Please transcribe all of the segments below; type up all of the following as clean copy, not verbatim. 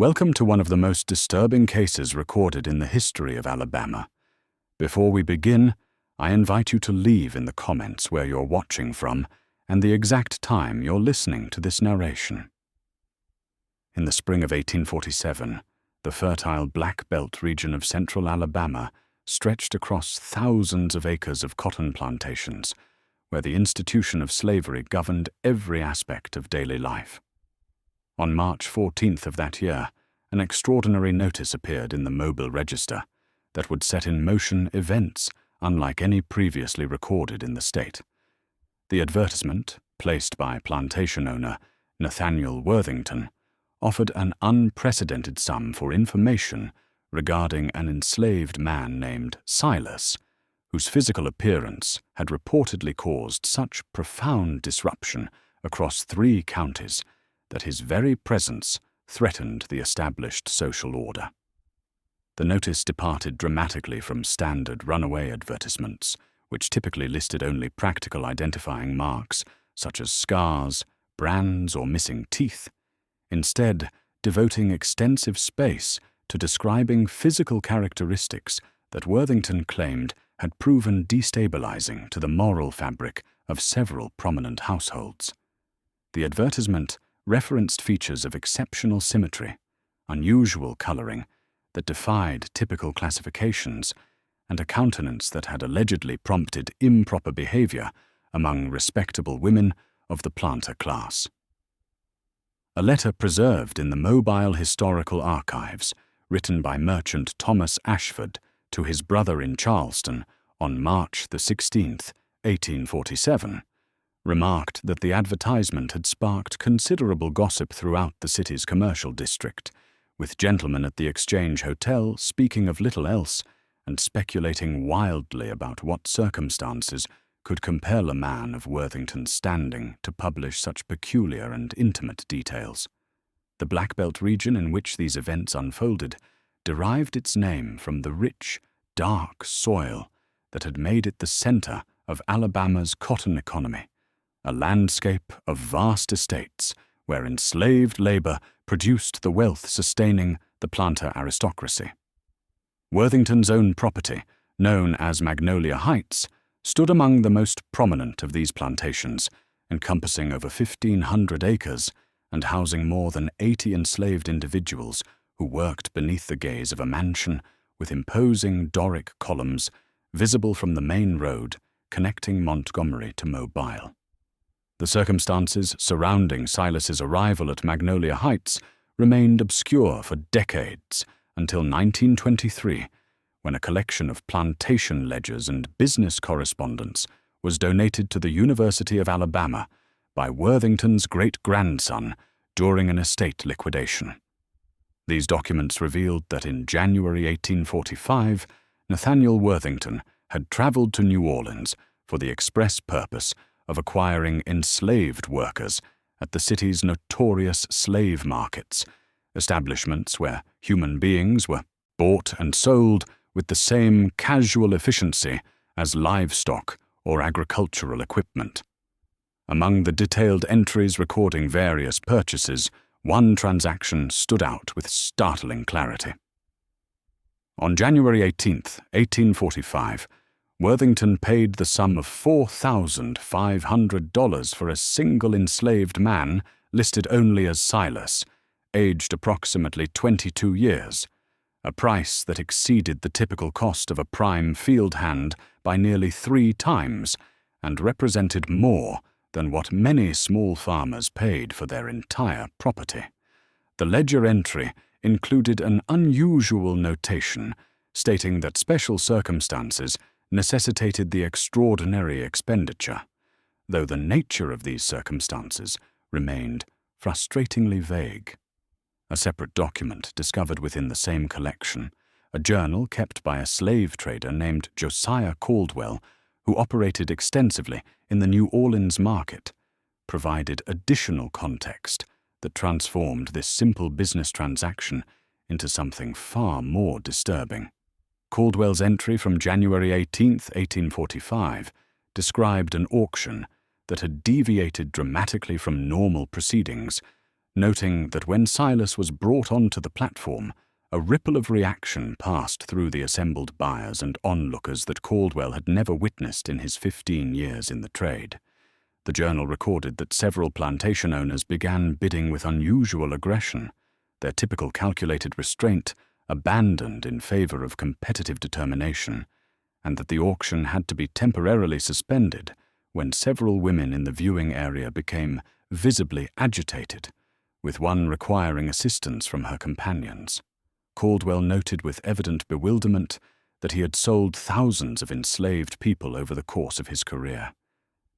Welcome to one of the most disturbing cases recorded in the history of Alabama. Before we begin, I invite you to leave in the comments where you're watching from and the exact time you're listening to this narration. In the spring of 1847, the fertile Black Belt region of central Alabama stretched across thousands of acres of cotton plantations, where the institution of slavery governed every aspect of daily life. On March 14th of that year, an extraordinary notice appeared in the Mobile Register that would set in motion events unlike any previously recorded in the state. The advertisement, placed by plantation owner Nathaniel Worthington, offered an unprecedented sum for information regarding an enslaved man named Silas, whose physical appearance had reportedly caused such profound disruption across 3 counties that his very presence threatened the established social order. The notice departed dramatically from standard runaway advertisements, which typically listed only practical identifying marks such as scars, brands, or missing teeth, instead devoting extensive space to describing physical characteristics that Worthington claimed had proven destabilizing to the moral fabric of several prominent households. The advertisement referenced features of exceptional symmetry, unusual coloring that defied typical classifications, and a countenance that had allegedly prompted improper behavior among respectable women of the planter class. A letter preserved in the Mobile Historical Archives, written by merchant Thomas Ashford to his brother in Charleston on March 16, 1847, remarked that the advertisement had sparked considerable gossip throughout the city's commercial district, with gentlemen at the Exchange Hotel speaking of little else and speculating wildly about what circumstances could compel a man of Worthington's standing to publish such peculiar and intimate details. The Black Belt region in which these events unfolded derived its name from the rich, dark soil that had made it the center of Alabama's cotton economy, a landscape of vast estates where enslaved labor produced the wealth sustaining the planter aristocracy. Worthington's own property, known as Magnolia Heights, stood among the most prominent of these plantations, encompassing over 1,500 acres and housing more than 80 enslaved individuals who worked beneath the gaze of a mansion with imposing Doric columns visible from the main road connecting Montgomery to Mobile. The circumstances surrounding Silas's arrival at Magnolia Heights remained obscure for decades until 1923, when a collection of plantation ledgers and business correspondence was donated to the University of Alabama by Worthington's great-grandson during an estate liquidation. These documents revealed that in January 1845, Nathaniel Worthington had traveled to New Orleans for the express purpose of acquiring enslaved workers at the city's notorious slave markets, establishments where human beings were bought and sold with the same casual efficiency as livestock or agricultural equipment. Among the detailed entries recording various purchases, one transaction stood out with startling clarity. On January 18, 1845, Worthington paid the sum of $4,500 for a single enslaved man listed only as Silas, aged approximately 22 years, a price that exceeded the typical cost of a prime field hand by nearly 3 times and represented more than what many small farmers paid for their entire property. The ledger entry included an unusual notation stating that special circumstances necessitated the extraordinary expenditure, though the nature of these circumstances remained frustratingly vague. A separate document discovered within the same collection, a journal kept by a slave trader named Josiah Caldwell, who operated extensively in the New Orleans market, provided additional context that transformed this simple business transaction into something far more disturbing. Caldwell's entry from January 18, 1845, described an auction that had deviated dramatically from normal proceedings noting that when Silas was brought onto the platform, a ripple of reaction passed through the assembled buyers and onlookers that Caldwell had never witnessed in his 15 years in the trade. The journal recorded that several plantation owners began bidding with unusual aggression, their typical calculated restraint abandoned in favor of competitive determination, and that the auction had to be temporarily suspended when several women in the viewing area became visibly agitated, with one requiring assistance from her companions. Caldwell noted with evident bewilderment that he had sold thousands of enslaved people over the course of his career,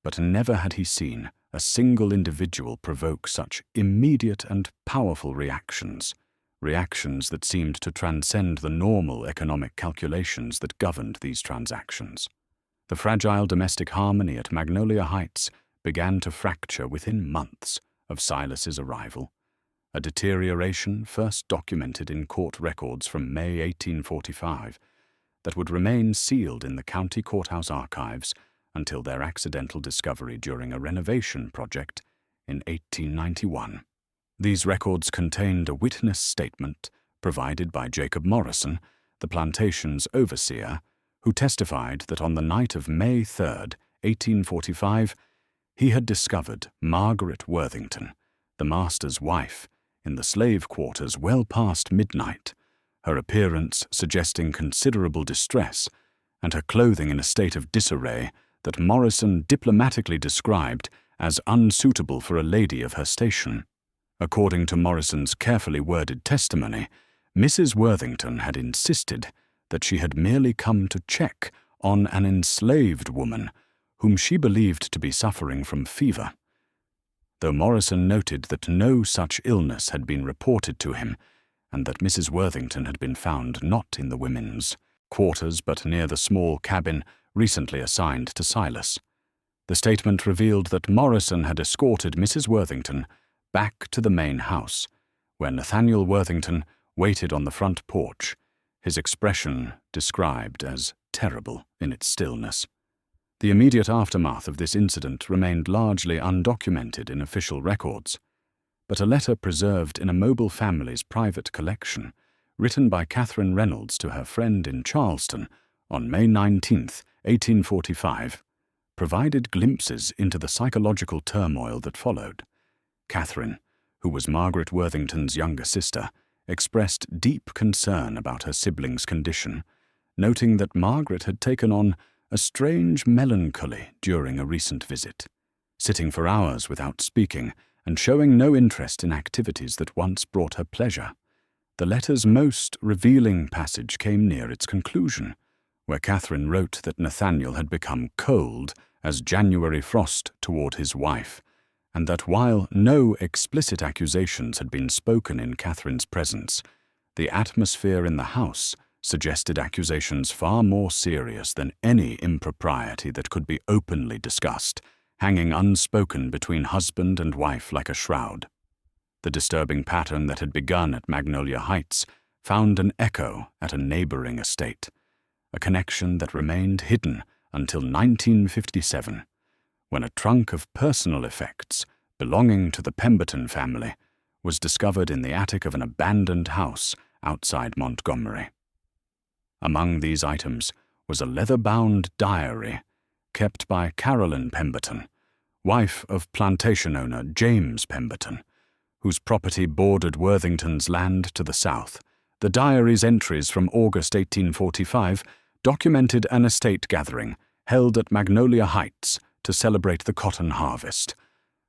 but never had he seen a single individual provoke such immediate and powerful reactions that seemed to transcend the normal economic calculations that governed these transactions. The fragile domestic harmony at Magnolia Heights began to fracture within months of Silas's arrival, a deterioration first documented in court records from May 1845 that would remain sealed in the county courthouse archives until their accidental discovery during a renovation project in 1891. These records contained a witness statement provided by Jacob Morrison, the plantation's overseer, who testified that on the night of May 3, 1845, he had discovered Margaret Worthington, the master's wife, in the slave quarters well past midnight, her appearance suggesting considerable distress, and her clothing in a state of disarray that Morrison diplomatically described as unsuitable for a lady of her station. According to Morrison's carefully worded testimony, Mrs. Worthington had insisted that she had merely come to check on an enslaved woman whom she believed to be suffering from fever. Though Morrison noted that no such illness had been reported to him, and that Mrs. Worthington had been found not in the women's quarters but near the small cabin recently assigned to Silas, the statement revealed that Morrison had escorted Mrs. Worthington back to the main house, where Nathaniel Worthington waited on the front porch, his expression described as terrible in its stillness. The immediate aftermath of this incident remained largely undocumented in official records, but a letter preserved in a Mobile family's private collection, written by Catherine Reynolds to her friend in Charleston on May 19, 1845, provided glimpses into the psychological turmoil that followed. Catherine, who was Margaret Worthington's younger sister, expressed deep concern about her sibling's condition, noting that Margaret had taken on a strange melancholy during a recent visit, sitting for hours without speaking and showing no interest in activities that once brought her pleasure. The letter's most revealing passage came near its conclusion, where Catherine wrote that Nathaniel had become cold as January frost toward his wife, and that while no explicit accusations had been spoken in Catherine's presence, the atmosphere in the house suggested accusations far more serious than any impropriety that could be openly discussed, hanging unspoken between husband and wife like a shroud. The disturbing pattern that had begun at Magnolia Heights found an echo at a neighboring estate, a connection that remained hidden until 1957, when a trunk of personal effects belonging to the Pemberton family was discovered in the attic of an abandoned house outside Montgomery. Among these items was a leather-bound diary kept by Carolyn Pemberton, wife of plantation owner James Pemberton, whose property bordered Worthington's land to the south. The diary's entries from August 1845 documented an estate gathering held at Magnolia Heights to celebrate the cotton harvest,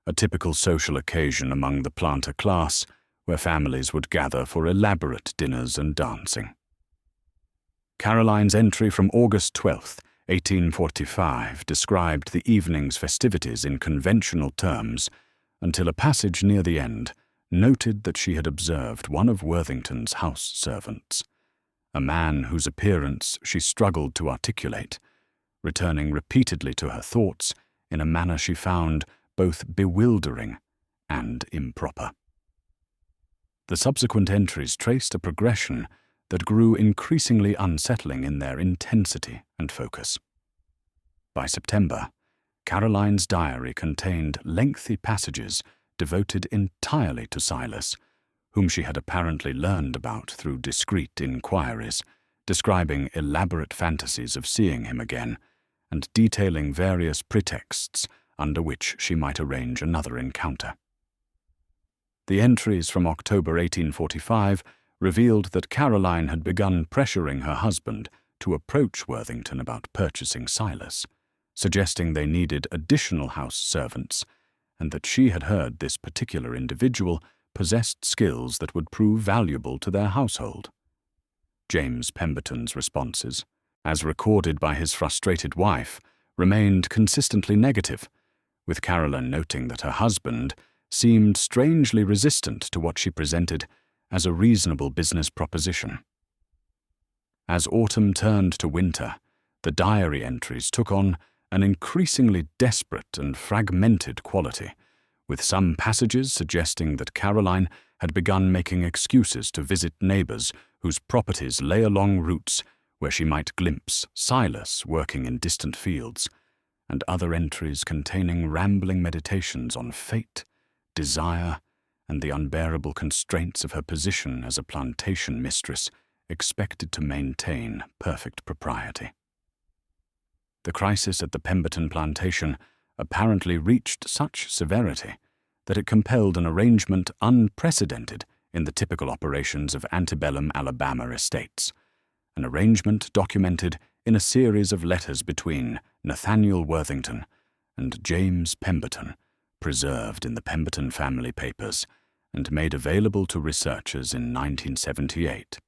a typical social occasion among the planter class, where families would gather for elaborate dinners and dancing. Caroline's entry from August 12, 1845, described the evening's festivities in conventional terms, until a passage near the end noted that she had observed one of Worthington's house servants, a man whose appearance she struggled to articulate, returning repeatedly to her thoughts in a manner she found both bewildering and improper. The subsequent entries traced a progression that grew increasingly unsettling in their intensity and focus. By September, Caroline's diary contained lengthy passages devoted entirely to Silas, whom she had apparently learned about through discreet inquiries, describing elaborate fantasies of seeing him again, and detailing various pretexts under which she might arrange another encounter. The entries from October 1845 revealed that Caroline had begun pressuring her husband to approach Worthington about purchasing Silas, suggesting they needed additional house servants, and that she had heard this particular individual possessed skills that would prove valuable to their household. James Pemberton's responses, as recorded by his frustrated wife, remained consistently negative, with Caroline noting that her husband seemed strangely resistant to what she presented as a reasonable business proposition. As autumn turned to winter, the diary entries took on an increasingly desperate and fragmented quality, with some passages suggesting that Caroline had begun making excuses to visit neighbors whose properties lay along routes where she might glimpse Silas working in distant fields, and other entries containing rambling meditations on fate, desire, and the unbearable constraints of her position as a plantation mistress expected to maintain perfect propriety. The crisis at the Pemberton plantation apparently reached such severity that it compelled an arrangement unprecedented in the typical operations of antebellum Alabama estates, an arrangement documented in a series of letters between Nathaniel Worthington and James Pemberton, preserved in the Pemberton family papers and made available to researchers in 1978.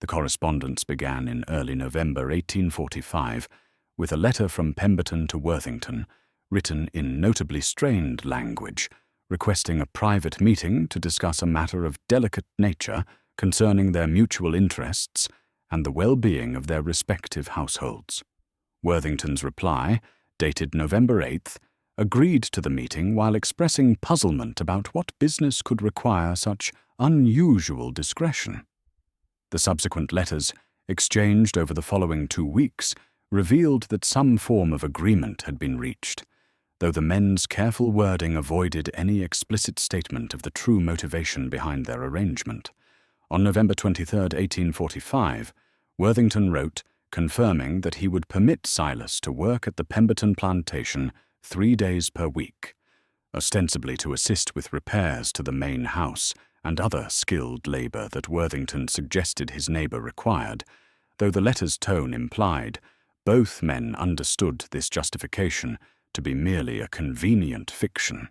The correspondence began in early November 1845 with a letter from Pemberton to Worthington, written in notably strained language, requesting a private meeting to discuss a matter of delicate nature concerning their mutual interests and the well-being of their respective households. Worthington's reply, dated November 8th, agreed to the meeting while expressing puzzlement about what business could require such unusual discretion. The subsequent letters, exchanged over the following 2 weeks, revealed that some form of agreement had been reached, though the men's careful wording avoided any explicit statement of the true motivation behind their arrangement. On November 23, 1845, Worthington wrote, confirming that he would permit Silas to work at the Pemberton plantation 3 days per week, ostensibly to assist with repairs to the main house and other skilled labor that Worthington suggested his neighbor required, though the letter's tone implied both men understood this justification to be merely a convenient fiction.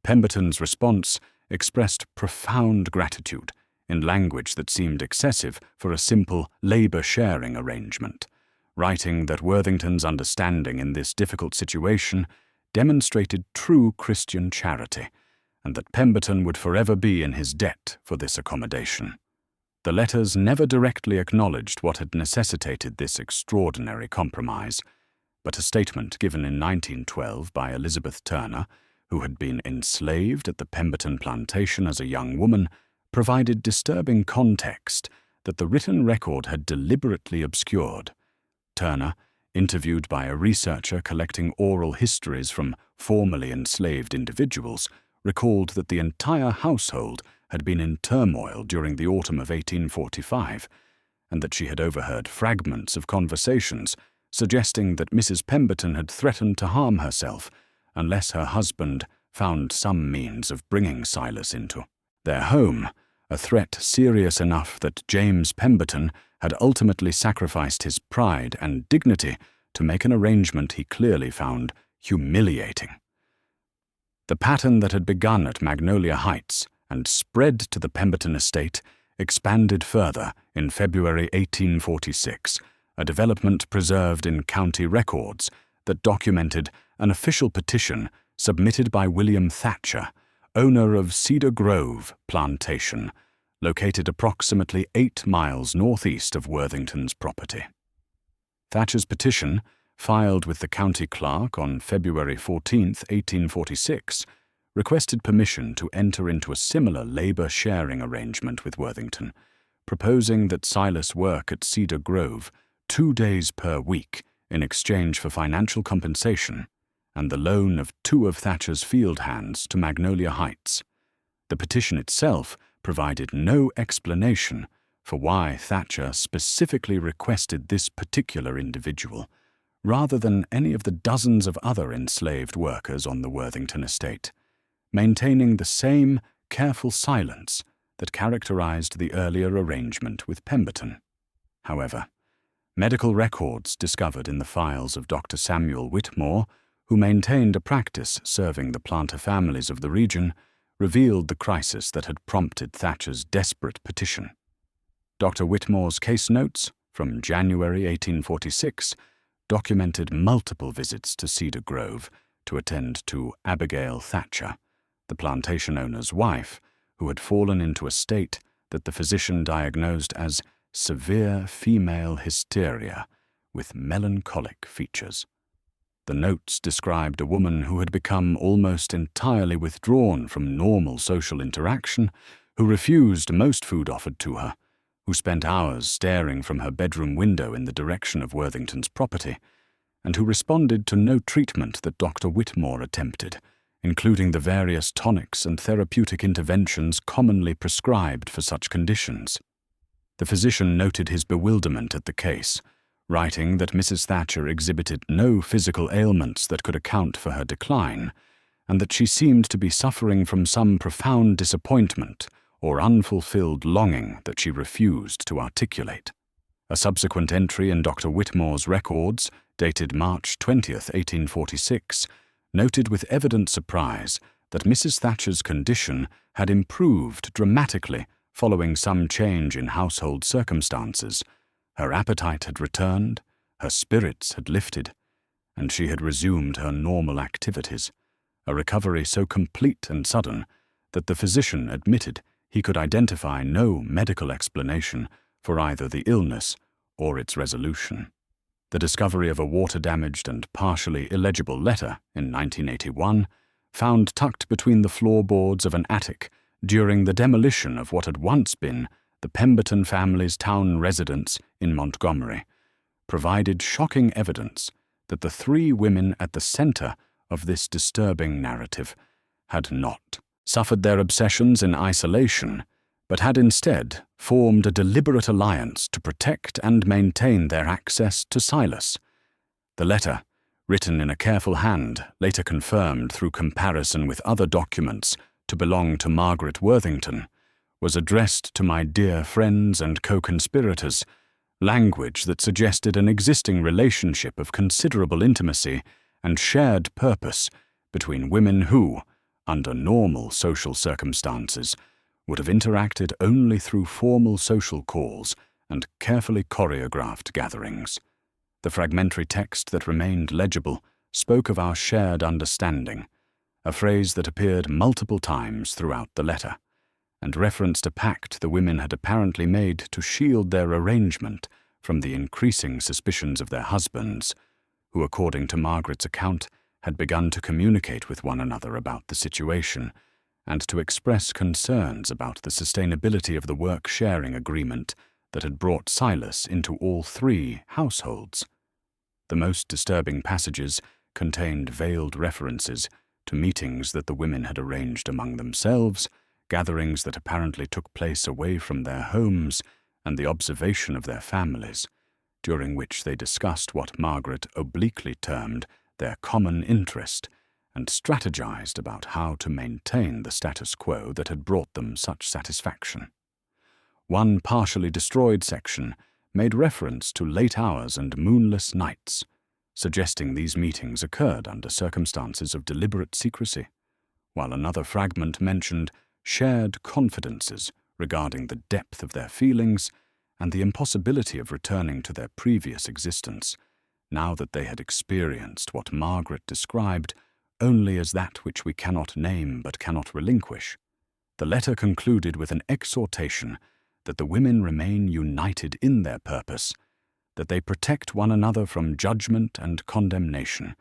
Pemberton's response expressed profound gratitude in language that seemed excessive for a simple labor-sharing arrangement, writing that Worthington's understanding in this difficult situation demonstrated true Christian charity, and that Pemberton would forever be in his debt for this accommodation. The letters never directly acknowledged what had necessitated this extraordinary compromise, but a statement given in 1912 by Elizabeth Turner, who had been enslaved at the Pemberton plantation as a young woman, provided disturbing context that the written record had deliberately obscured. Turner, interviewed by a researcher collecting oral histories from formerly enslaved individuals, recalled that the entire household had been in turmoil during the autumn of 1845, and that she had overheard fragments of conversations suggesting that Mrs. Pemberton had threatened to harm herself unless her husband found some means of bringing Silas into their home, a threat serious enough that James Pemberton had ultimately sacrificed his pride and dignity to make an arrangement he clearly found humiliating. The pattern that had begun at Magnolia Heights and spread to the Pemberton estate expanded further in February 1846, a development preserved in county records that documented an official petition submitted by William Thatcher, owner of Cedar Grove Plantation, located approximately 8 miles northeast of Worthington's property. Thatcher's petition, filed with the county clerk on February 14, 1846, requested permission to enter into a similar labor-sharing arrangement with Worthington, proposing that Silas work at Cedar Grove 2 days per week in exchange for financial compensation, and the loan of 2 of Thatcher's field hands to Magnolia Heights. The petition itself provided no explanation for why Thatcher specifically requested this particular individual, rather than any of the dozens of other enslaved workers on the Worthington estate, maintaining the same careful silence that characterized the earlier arrangement with Pemberton. However, medical records discovered in the files of Dr. Samuel Whitmore, who maintained a practice serving the planter families of the region, revealed the crisis that had prompted Thatcher's desperate petition. Dr. Whitmore's case notes from January 1846 documented multiple visits to Cedar Grove to attend to Abigail Thatcher, the plantation owner's wife, who had fallen into a state that the physician diagnosed as severe female hysteria with melancholic features. The notes described a woman who had become almost entirely withdrawn from normal social interaction, who refused most food offered to her, who spent hours staring from her bedroom window in the direction of Worthington's property, and who responded to no treatment that Dr. Whitmore attempted, including the various tonics and therapeutic interventions commonly prescribed for such conditions. The physician noted his bewilderment at the case, writing that Mrs. Thatcher exhibited no physical ailments that could account for her decline, and that she seemed to be suffering from some profound disappointment or unfulfilled longing that she refused to articulate. A subsequent entry in Dr. Whitmore's records, dated March 20, 1846, noted with evident surprise that Mrs. Thatcher's condition had improved dramatically following some change in household circumstances. Her appetite had returned, her spirits had lifted, and she had resumed her normal activities, a recovery so complete and sudden that the physician admitted he could identify no medical explanation for either the illness or its resolution. The discovery of a water-damaged and partially illegible letter in 1981, found tucked between the floorboards of an attic during the demolition of what had once been the Pemberton family's town residence in Montgomery, provided shocking evidence that the 3 women at the center of this disturbing narrative had not suffered their obsessions in isolation, but had instead formed a deliberate alliance to protect and maintain their access to Silas. The letter, written in a careful hand, later confirmed through comparison with other documents to belong to Margaret Worthington, was addressed to my dear friends and co-conspirators, language that suggested an existing relationship of considerable intimacy and shared purpose between women who, under normal social circumstances, would have interacted only through formal social calls and carefully choreographed gatherings. The fragmentary text that remained legible spoke of our shared understanding, a phrase that appeared multiple times throughout the letter, and referenced a pact the women had apparently made to shield their arrangement from the increasing suspicions of their husbands, who, according to Margaret's account, had begun to communicate with one another about the situation and to express concerns about the sustainability of the work-sharing agreement that had brought Silas into all 3 households. The most disturbing passages contained veiled references to meetings that the women had arranged among themselves, gatherings that apparently took place away from their homes, and the observation of their families, during which they discussed what Margaret obliquely termed their common interest and strategized about how to maintain the status quo that had brought them such satisfaction. One partially destroyed section made reference to late hours and moonless nights, suggesting these meetings occurred under circumstances of deliberate secrecy, while another fragment mentioned shared confidences regarding the depth of their feelings and the impossibility of returning to their previous existence, now that they had experienced what Margaret described only as that which we cannot name but cannot relinquish. The letter concluded with an exhortation that the women remain united in their purpose, that they protect one another from judgment and condemnation,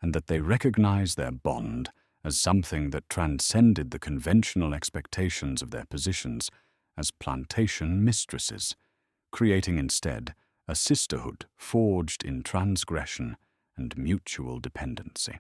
and that they recognize their bond as something that transcended the conventional expectations of their positions as plantation mistresses, creating instead a sisterhood forged in transgression and mutual dependency.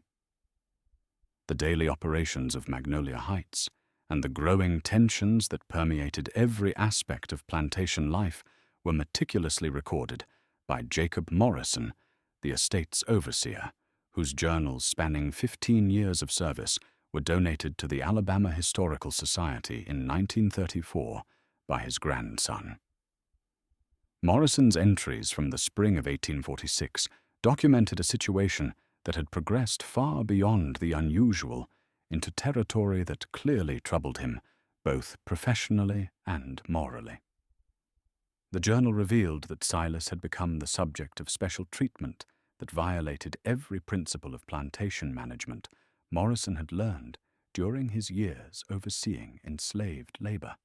The daily operations of Magnolia Heights and the growing tensions that permeated every aspect of plantation life were meticulously recorded by Jacob Morrison, the estate's overseer, whose journals spanning 15 years of service were donated to the Alabama Historical Society in 1934 by his grandson. Morrison's entries from the spring of 1846 documented a situation that had progressed far beyond the unusual into territory that clearly troubled him, both professionally and morally. The journal revealed that Silas had become the subject of special treatment that violated every principle of plantation management Morrison had learned during his years overseeing enslaved labor.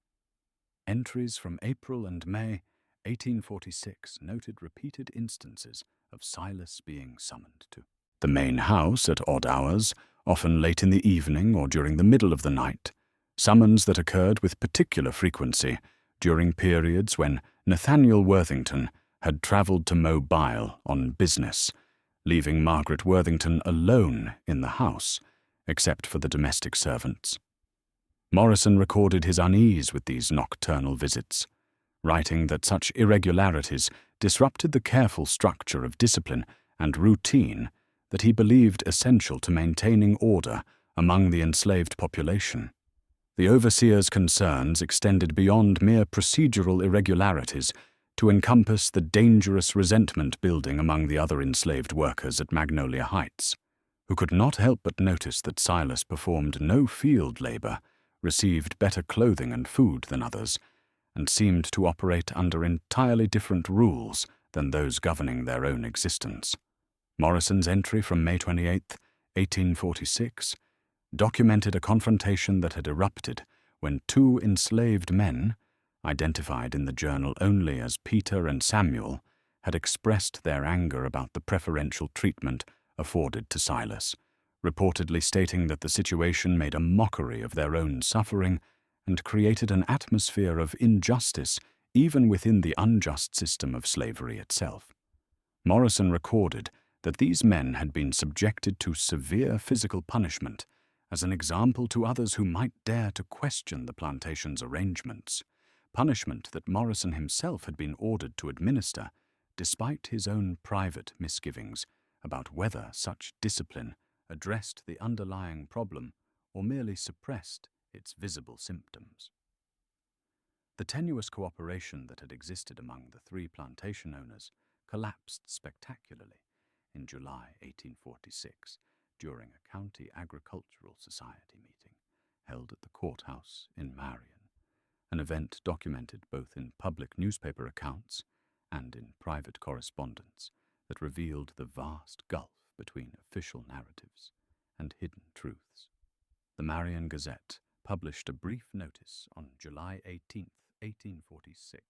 Entries from April and May 1846 noted repeated instances of Silas being summoned to the main house at odd hours, often late in the evening or during the middle of the night, summons that occurred with particular frequency during periods when Nathaniel Worthington had traveled to Mobile on business, leaving Margaret Worthington alone in the house, except for the domestic servants. Morrison recorded his unease with these nocturnal visits, writing that such irregularities disrupted the careful structure of discipline and routine that he believed essential to maintaining order among the enslaved population. The overseer's concerns extended beyond mere procedural irregularities to encompass the dangerous resentment building among the other enslaved workers at Magnolia Heights, who could not help but notice that Silas performed no field labor, received better clothing and food than others, and seemed to operate under entirely different rules than those governing their own existence. Morrison's entry from May 28, 1846, documented a confrontation that had erupted when two enslaved men, identified in the journal only as Peter and Samuel, had expressed their anger about the preferential treatment afforded to Silas, reportedly stating that the situation made a mockery of their own suffering and created an atmosphere of injustice even within the unjust system of slavery itself. Morrison recorded that these men had been subjected to severe physical punishment as an example to others who might dare to question the plantation's arrangements, punishment that Morrison himself had been ordered to administer, despite his own private misgivings about whether such discipline addressed the underlying problem or merely suppressed its visible symptoms. The tenuous cooperation that had existed among the three plantation owners collapsed spectacularly in July 1846 during a county agricultural society meeting held at the courthouse in Marion, an event documented both in public newspaper accounts and in private correspondence that revealed the vast gulf between official narratives and hidden truths. The Marion Gazette published a brief notice on July 18, 1846,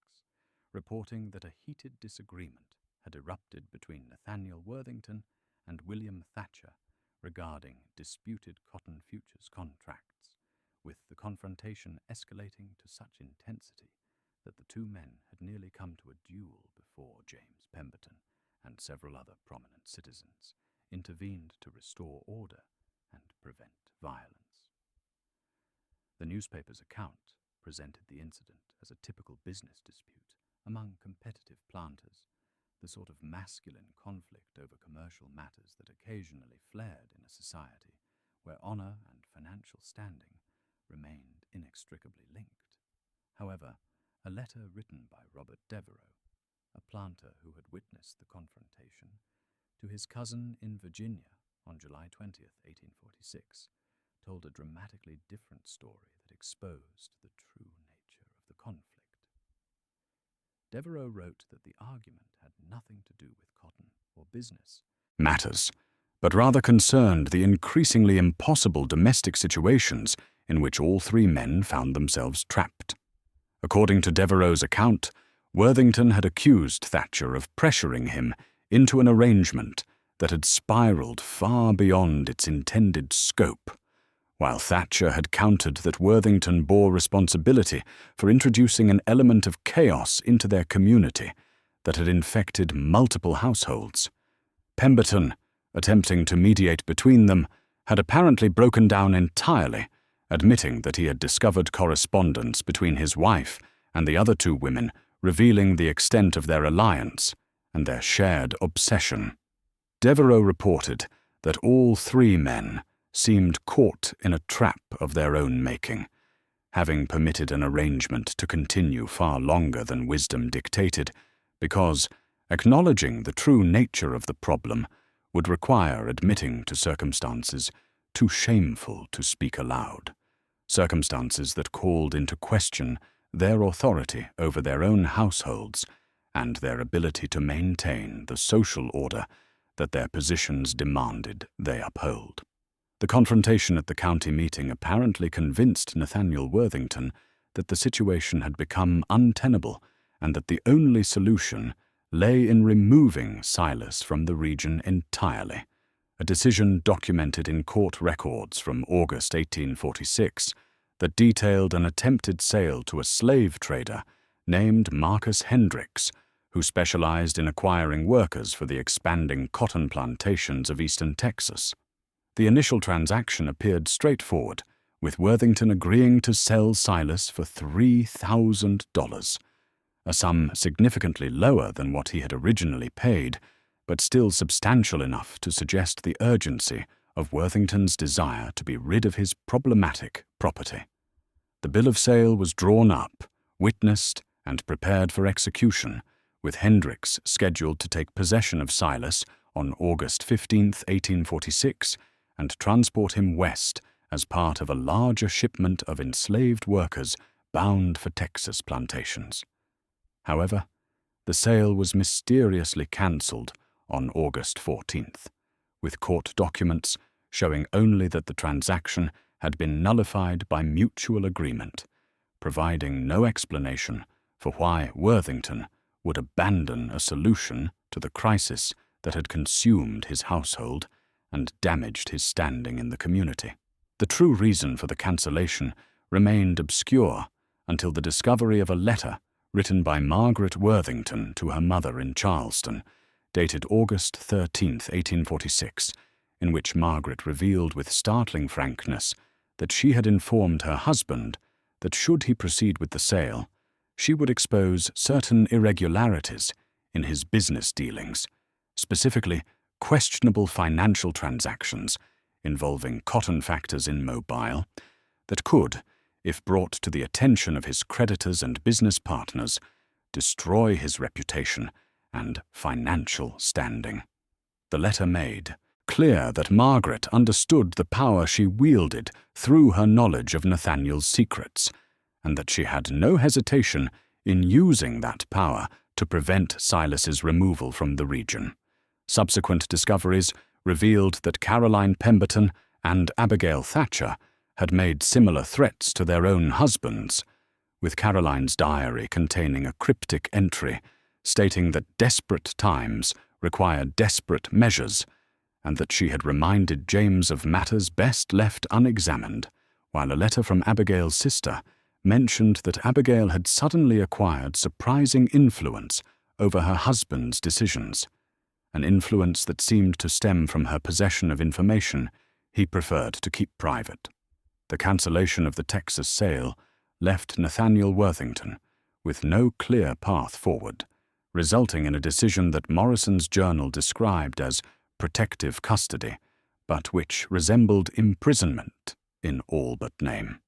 reporting that a heated disagreement had erupted between Nathaniel Worthington and William Thatcher regarding disputed cotton futures contracts, with the confrontation escalating to such intensity that the two men had nearly come to a duel before James Pemberton and several other prominent citizens intervened to restore order and prevent violence. The newspaper's account presented the incident as a typical business dispute among competitive planters, the sort of masculine conflict over commercial matters that occasionally flared in a society where honor and financial standing remained inextricably linked. However, a letter written by Robert Devereux, a planter who had witnessed the confrontation, to his cousin in Virginia on July 20, 1846, told a dramatically different story that exposed the true nature of the conflict. Devereux wrote that the argument had nothing to do with cotton or business matters, but rather concerned the increasingly impossible domestic situations in which all three men found themselves trapped. According to Devereux's account, Worthington had accused Thatcher of pressuring him into an arrangement that had spiraled far beyond its intended scope, while Thatcher had countered that Worthington bore responsibility for introducing an element of chaos into their community that had infected multiple households. Pemberton, attempting to mediate between them, had apparently broken down entirely, admitting that he had discovered correspondence between his wife and the other two women, revealing the extent of their alliance and their shared obsession. Devereux reported that all three men seemed caught in a trap of their own making, having permitted an arrangement to continue far longer than wisdom dictated, because acknowledging the true nature of the problem would require admitting to circumstances too shameful to speak aloud, circumstances that called into question their authority over their own households and their ability to maintain the social order that their positions demanded they uphold. The confrontation at the county meeting apparently convinced Nathaniel Worthington that the situation had become untenable and that the only solution lay in removing Silas from the region entirely, a decision documented in court records from August 1846 that detailed an attempted sale to a slave trader named Marcus Hendricks, who specialized in acquiring workers for the expanding cotton plantations of eastern Texas. The initial transaction appeared straightforward, with Worthington agreeing to sell Silas for $3,000, a sum significantly lower than what he had originally paid, but still substantial enough to suggest the urgency of Worthington's desire to be rid of his problematic property. The bill of sale was drawn up, witnessed, and prepared for execution, with Hendricks scheduled to take possession of Silas on August 15, 1846, and transport him west as part of a larger shipment of enslaved workers bound for Texas plantations. However, the sale was mysteriously cancelled on August 14th, with court documents showing only that the transaction had been nullified by mutual agreement, providing no explanation for why Worthington would abandon a solution to the crisis that had consumed his household and damaged his standing in the community. The true reason for the cancellation remained obscure until the discovery of a letter written by Margaret Worthington to her mother in Charleston, dated August 13, 1846, in which Margaret revealed with startling frankness that she had informed her husband that should he proceed with the sale, she would expose certain irregularities in his business dealings, specifically questionable financial transactions involving cotton factors in Mobile that could, if brought to the attention of his creditors and business partners, destroy his reputation and financial standing. The letter made clear that Margaret understood the power she wielded through her knowledge of Nathaniel's secrets, and that she had no hesitation in using that power to prevent Silas's removal from the region. Subsequent discoveries revealed that Caroline Pemberton and Abigail Thatcher had made similar threats to their own husbands, with Caroline's diary containing a cryptic entry stating that desperate times required desperate measures, and that she had reminded James of matters best left unexamined, while a letter from Abigail's sister mentioned that Abigail had suddenly acquired surprising influence over her husband's decisions, an influence that seemed to stem from her possession of information he preferred to keep private. The cancellation of the Texas sale left Nathaniel Worthington with no clear path forward, resulting in a decision that Morrison's journal described as protective custody, but which resembled imprisonment in all but name.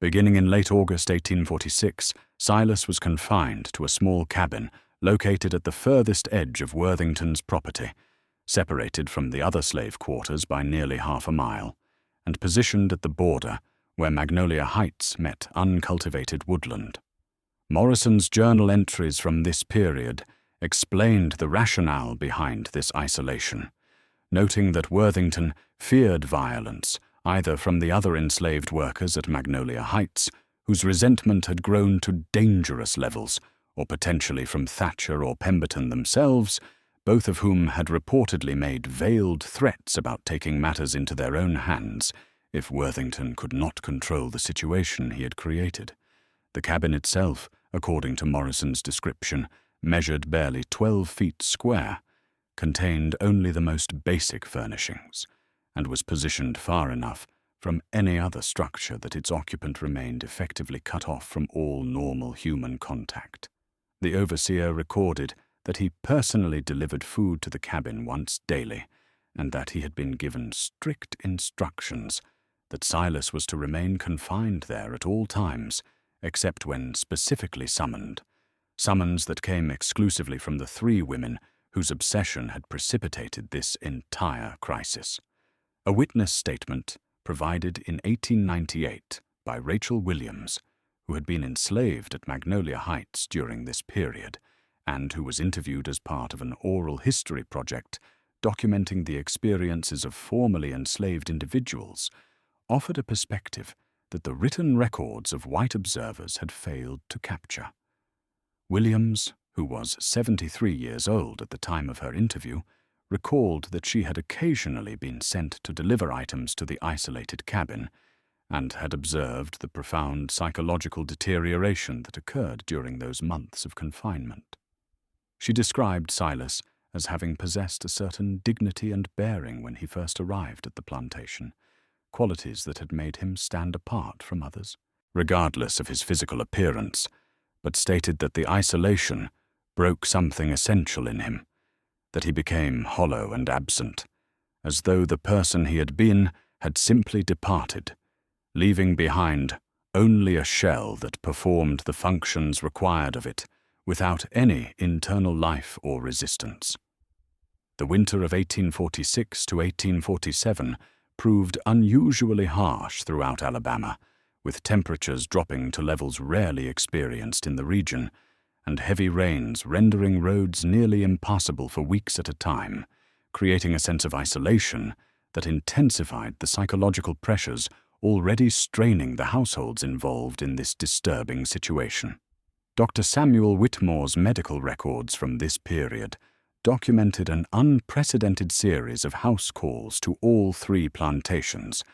Beginning in late August 1846, Silas was confined to a small cabin located at the furthest edge of Worthington's property, separated from the other slave quarters by nearly half a mile, and positioned at the border where Magnolia Heights met uncultivated woodland. Morrison's journal entries from this period explained the rationale behind this isolation, noting that Worthington feared violence either from the other enslaved workers at Magnolia Heights, whose resentment had grown to dangerous levels, or potentially from Thatcher or Pemberton themselves, both of whom had reportedly made veiled threats about taking matters into their own hands if Worthington could not control the situation he had created. The cabin itself, according to Morrison's description, measured barely 12 feet square, contained only the most basic furnishings, and was positioned far enough from any other structure that its occupant remained effectively cut off from all normal human contact. The overseer recorded that he personally delivered food to the cabin once daily, and that he had been given strict instructions that Silas was to remain confined there at all times, except when specifically summoned, summons that came exclusively from the three women whose obsession had precipitated this entire crisis. A witness statement provided in 1898 by Rachel Williams, who had been enslaved at Magnolia Heights during this period, and who was interviewed as part of an oral history project documenting the experiences of formerly enslaved individuals, offered a perspective that the written records of white observers had failed to capture. Williams, who was 73 years old at the time of her interview, recalled that she had occasionally been sent to deliver items to the isolated cabin and had observed the profound psychological deterioration that occurred during those months of confinement. She described Silas as having possessed a certain dignity and bearing when he first arrived at the plantation, qualities that had made him stand apart from others, regardless of his physical appearance, but stated that the isolation broke something essential in him, that he became hollow and absent, as though the person he had been had simply departed, leaving behind only a shell that performed the functions required of it without any internal life or resistance. The winter of 1846 to 1847 proved unusually harsh throughout Alabama, with temperatures dropping to levels rarely experienced in the region, and heavy rains rendering roads nearly impassable for weeks at a time, creating a sense of isolation that intensified the psychological pressures already straining the households involved in this disturbing situation. Dr. Samuel Whitmore's medical records from this period documented an unprecedented series of house calls to all three plantations,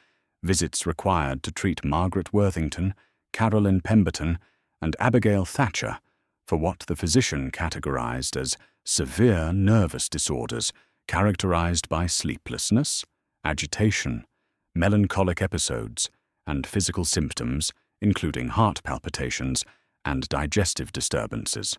visits required to treat Margaret Worthington, Carolyn Pemberton, and Abigail Thatcher for what the physician categorized as severe nervous disorders characterized by sleeplessness, agitation, melancholic episodes, and physical symptoms, including heart palpitations and digestive disturbances.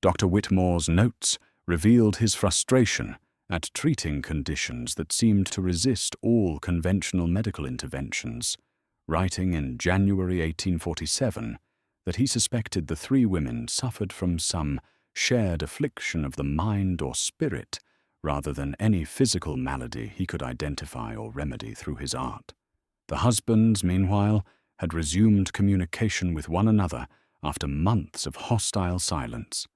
Dr. Whitmore's notes revealed his frustration at treating conditions that seemed to resist all conventional medical interventions, writing in January 1847 that he suspected the three women suffered from some shared affliction of the mind or spirit rather than any physical malady he could identify or remedy through his art. The husbands, meanwhile, had resumed communication with one another after months of hostile silence,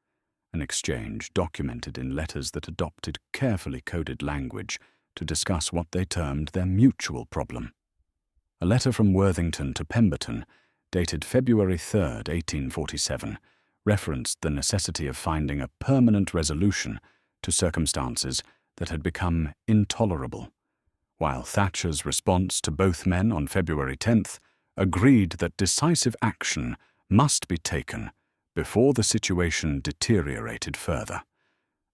an exchange documented in letters that adopted carefully coded language to discuss what they termed their mutual problem. A letter from Worthington to Pemberton, dated February 3, 1847, referenced the necessity of finding a permanent resolution to circumstances that had become intolerable, while Thatcher's response to both men on February 10th agreed that decisive action must be taken before the situation deteriorated further,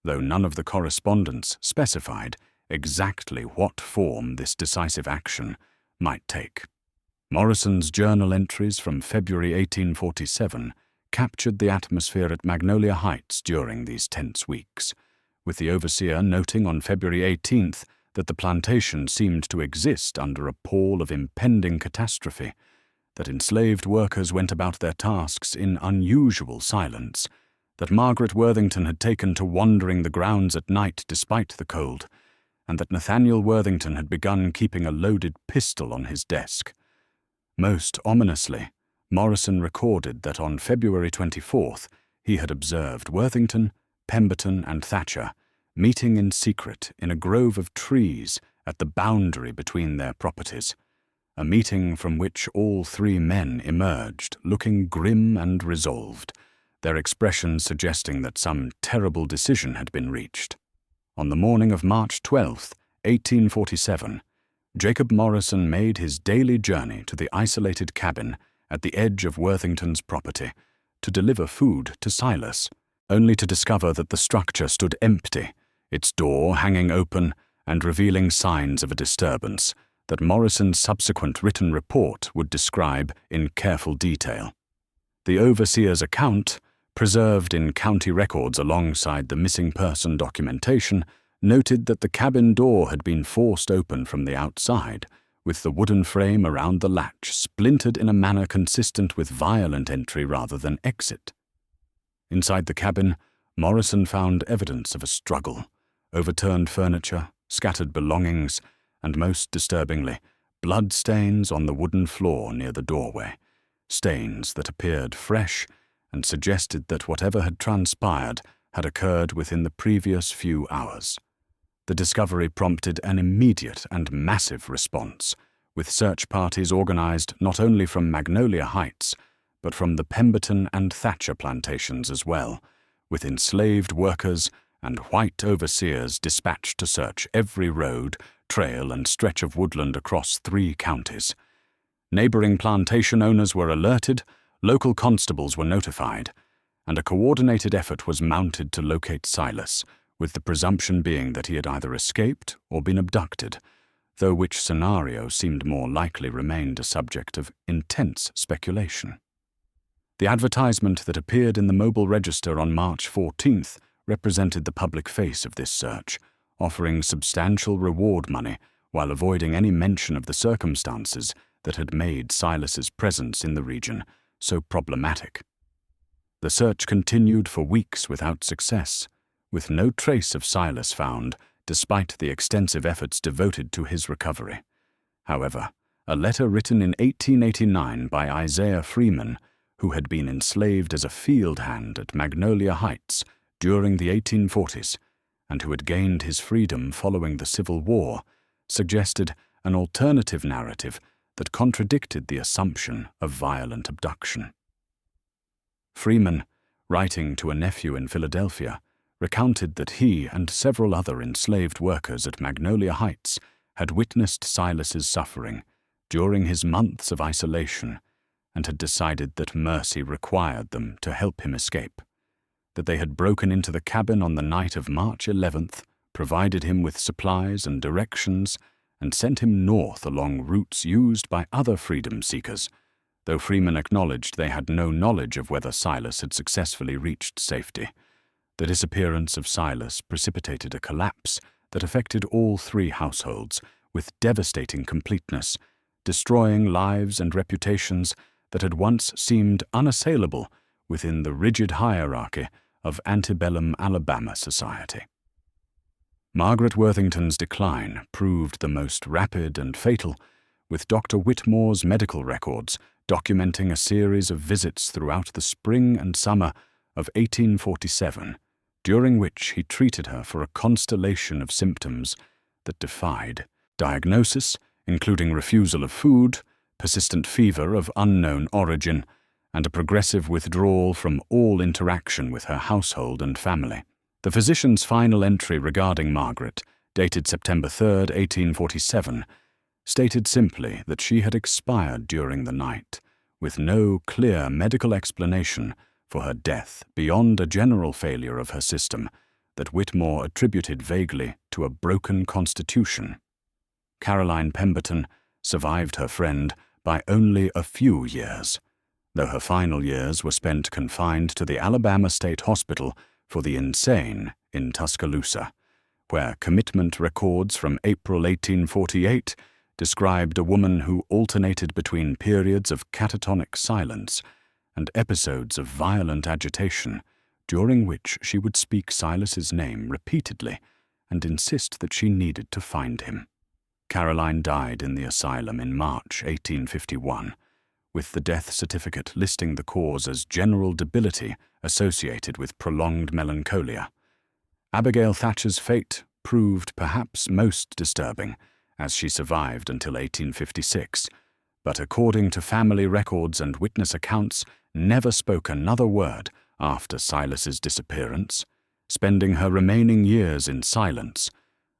though none of the correspondence specified exactly what form this decisive action might take. Morrison's journal entries from February 1847 captured the atmosphere at Magnolia Heights during these tense weeks, with the overseer noting on February 18th that the plantation seemed to exist under a pall of impending catastrophe, that enslaved workers went about their tasks in unusual silence, that Margaret Worthington had taken to wandering the grounds at night despite the cold, and that Nathaniel Worthington had begun keeping a loaded pistol on his desk. Most ominously, Morrison recorded that on February 24th he had observed Worthington, Pemberton, and Thatcher meeting in secret in a grove of trees at the boundary between their properties, a meeting from which all three men emerged looking grim and resolved, their expressions suggesting that some terrible decision had been reached. On the morning of March 12, 1847, Jacob Morrison made his daily journey to the isolated cabin at the edge of Worthington's property to deliver food to Silas, only to discover that the structure stood empty, its door hanging open, and revealing signs of a disturbance that Morrison's subsequent written report would describe in careful detail. The overseer's account, preserved in county records alongside the missing person documentation, noted that the cabin door had been forced open from the outside, with the wooden frame around the latch splintered in a manner consistent with violent entry rather than exit. Inside the cabin, Morrison found evidence of a struggle: overturned furniture, scattered belongings, and most disturbingly, blood stains on the wooden floor near the doorway, stains that appeared fresh and suggested that whatever had transpired had occurred within the previous few hours. The discovery prompted an immediate and massive response, with search parties organized not only from Magnolia Heights, but from the Pemberton and Thatcher plantations as well, with enslaved workers and white overseers dispatched to search every road, trail, and stretch of woodland across 3 counties. Neighboring plantation owners were alerted, local constables were notified, and a coordinated effort was mounted to locate Silas, with the presumption being that he had either escaped or been abducted, though which scenario seemed more likely remained a subject of intense speculation. The advertisement that appeared in the Mobile Register on March 14th represented the public face of this search, offering substantial reward money while avoiding any mention of the circumstances that had made Silas's presence in the region so problematic. The search continued for weeks without success, with no trace of Silas found, despite the extensive efforts devoted to his recovery. However, a letter written in 1889 by Isaiah Freeman, who had been enslaved as a field hand at Magnolia Heights during the 1840s, and who had gained his freedom following the Civil War, suggested an alternative narrative that contradicted the assumption of violent abduction. Freeman, writing to a nephew in Philadelphia, recounted that he and several other enslaved workers at Magnolia Heights had witnessed Silas's suffering during his months of isolation and had decided that mercy required them to help him escape, that they had broken into the cabin on the night of March 11th, provided him with supplies and directions, and sent him north along routes used by other freedom seekers, though Freeman acknowledged they had no knowledge of whether Silas had successfully reached safety. The disappearance of Silas precipitated a collapse that affected all 3 households with devastating completeness, destroying lives and reputations that had once seemed unassailable within the rigid hierarchy of antebellum Alabama society. Margaret Worthington's decline proved the most rapid and fatal, with Dr. Whitmore's medical records documenting a series of visits throughout the spring and summer of 1847, during which he treated her for a constellation of symptoms that defied diagnosis, including refusal of food, persistent fever of unknown origin, and a progressive withdrawal from all interaction with her household and family. The physician's final entry regarding Margaret, dated September 3, 1847, stated simply that she had expired during the night, with no clear medical explanation for her death beyond a general failure of her system that Whitmore attributed vaguely to a broken constitution. Caroline Pemberton survived her friend by only a few years, though her final years were spent confined to the Alabama State Hospital for the Insane in Tuscaloosa, where commitment records from April 1848 described a woman who alternated between periods of catatonic silence and episodes of violent agitation, during which she would speak Silas's name repeatedly and insist that she needed to find him. Caroline died in the asylum in March 1851, with the death certificate listing the cause as general debility associated with prolonged melancholia. Abigail Thatcher's fate proved perhaps most disturbing, as she survived until 1856, but according to family records and witness accounts, never spoke another word after Silas's disappearance, spending her remaining years in silence,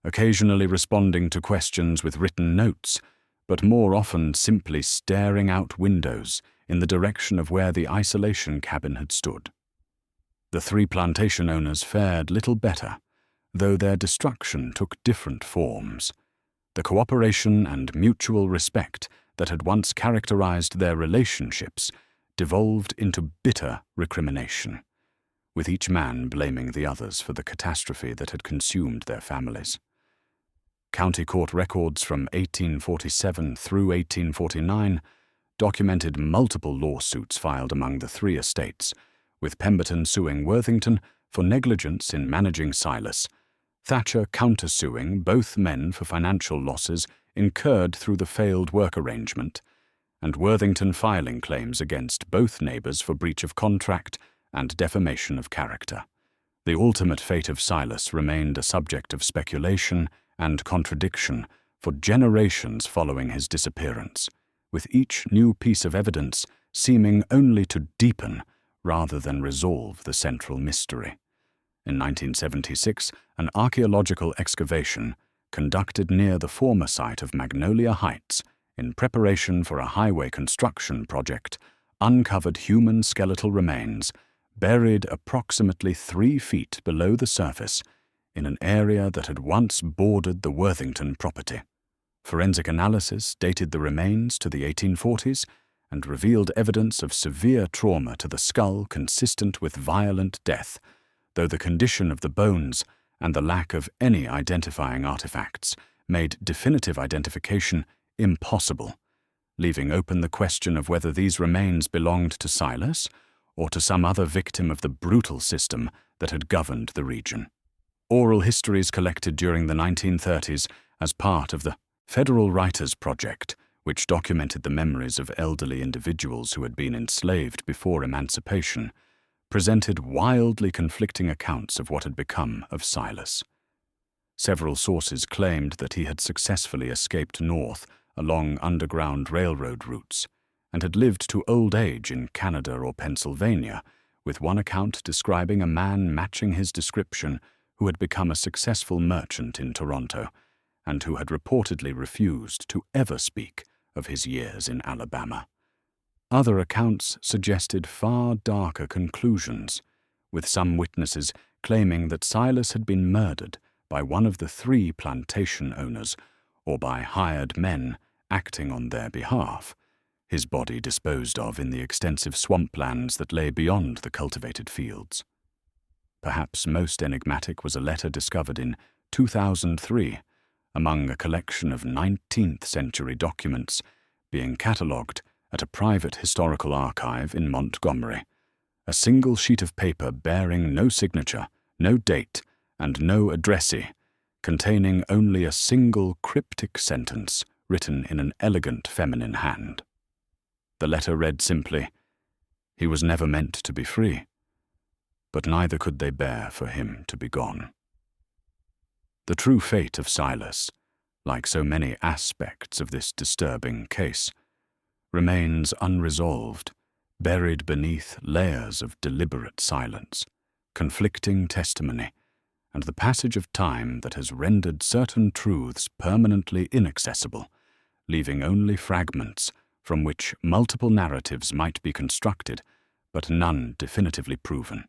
occasionally responding to questions with written notes, but more often simply staring out windows in the direction of where the isolation cabin had stood. The 3 plantation owners fared little better, though their destruction took different forms. The cooperation and mutual respect that had once characterized their relationships devolved into bitter recrimination, with each man blaming the others for the catastrophe that had consumed their families. County court records from 1847 through 1849 documented multiple lawsuits filed among the three estates, with Pemberton suing Worthington for negligence in managing Silas, Thatcher countersuing both men for financial losses incurred through the failed work arrangement, and Worthington filing claims against both neighbors for breach of contract and defamation of character. The ultimate fate of Silas remained a subject of speculation and contradiction for generations following his disappearance, with each new piece of evidence seeming only to deepen rather than resolve the central mystery. In 1976, an archaeological excavation conducted near the former site of Magnolia Heights in preparation for a highway construction project uncovered human skeletal remains buried approximately 3 feet below the surface in an area that had once bordered the Worthington property. Forensic analysis dated the remains to the 1840s and revealed evidence of severe trauma to the skull consistent with violent death, though the condition of the bones and the lack of any identifying artifacts made definitive identification impossible, leaving open the question of whether these remains belonged to Silas or to some other victim of the brutal system that had governed the region. Oral histories collected during the 1930s as part of the Federal Writers Project, which documented the memories of elderly individuals who had been enslaved before emancipation, presented wildly conflicting accounts of what had become of Silas. Several sources claimed that he had successfully escaped north along underground railroad routes and had lived to old age in Canada or Pennsylvania, with one account describing a man matching his description who had become a successful merchant in Toronto and who had reportedly refused to ever speak of his years in Alabama. Other accounts suggested far darker conclusions, with some witnesses claiming that Silas had been murdered by one of the 3 plantation owners or by hired men acting on their behalf, his body disposed of in the extensive swamplands that lay beyond the cultivated fields. Perhaps most enigmatic was a letter discovered in 2003 among a collection of 19th-century documents being catalogued at a private historical archive in Montgomery, a single sheet of paper bearing no signature, no date, and no addressee, containing only a single cryptic sentence written in an elegant feminine hand. The letter read simply, "He was never meant to be free, but neither could they bear for him to be gone." The true fate of Silas, like so many aspects of this disturbing case, remains unresolved, buried beneath layers of deliberate silence, conflicting testimony, and the passage of time that has rendered certain truths permanently inaccessible, leaving only fragments from which multiple narratives might be constructed, but none definitively proven.